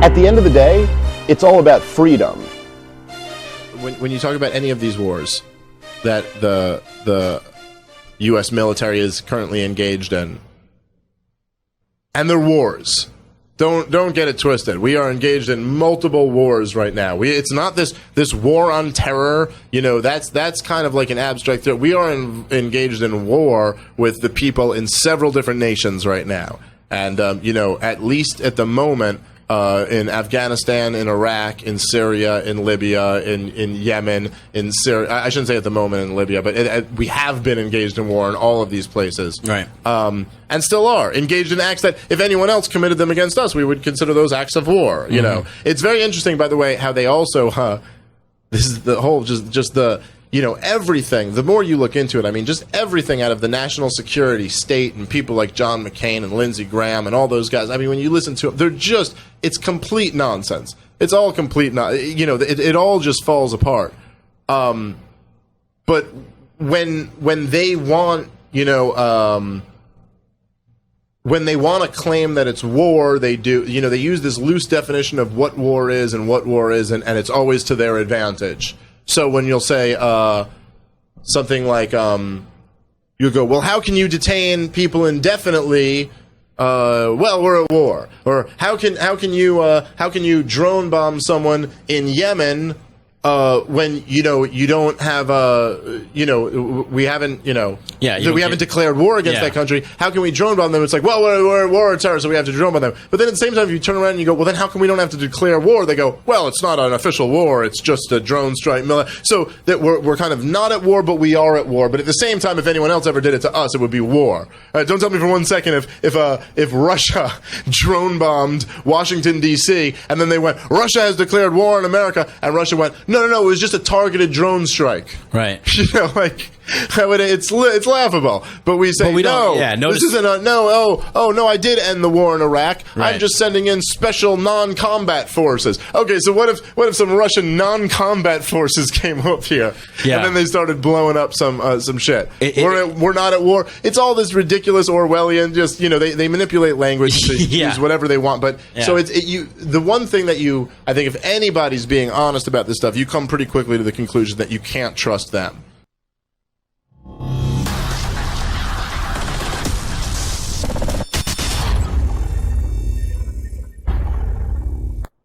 At the end of the day, it's all about freedom. When you talk about any of these wars that the U.S. military is currently engaged in, and they're wars. Don't get it twisted. We are engaged in multiple wars right now. It's not this war on terror. That's kind of like an abstract threat. We are engaged in war with the people in several different nations right now. And, at least at the moment, in Afghanistan, in Iraq, in Syria, in Libya, in Yemen, in Syria. I shouldn't say at the moment in Libya, but we have been engaged in war in all of these places. Right. And still are engaged in acts that, if anyone else committed them against us, we would consider those acts of war. It's very interesting, by the way, how they also, this is the whole, just the, everything, the more you look into it, I mean, just everything out of the national security state and people like John McCain and Lindsey Graham and all those guys, I mean, when you listen to them, it's complete nonsense. It's all complete, it all just falls apart. But when they want, when they want to claim that it's war, they do, they use this loose definition of what war is and what war isn't, and it's always to their advantage. So when you'll say something like, you'll go, well, how can you detain people indefinitely? Well, we're at war. Or how can you drone bomb someone in Yemen when you don't have we haven't we haven't declared war against that country. How can we drone bomb them? It's like, well, we're at war with terror, so we have to drone bomb them. But then at the same time, if you turn around and you go, well, then how come we don't have to declare war? They go, well, it's not an official war. It's just a drone strike. So that we're kind of not at war, but we are at war. But at the same time, if anyone else ever did it to us, it would be war. Don't tell me for 1 second if Russia drone bombed Washington D.C. and then they went, Russia has declared war on America, and Russia went, no, it was just a targeted drone strike. Right. It's laughable. But we say, this isn't no, I did end the war in Iraq. Right. I'm just sending in special non-combat forces. Okay, so what if some Russian non-combat forces came up here? Yeah. And then they started blowing up some shit. We're not at war. It's all this ridiculous Orwellian, just, they manipulate language to use whatever they want. But so the one thing that I think if anybody's being honest about this stuff, you come pretty quickly to the conclusion that you can't trust them.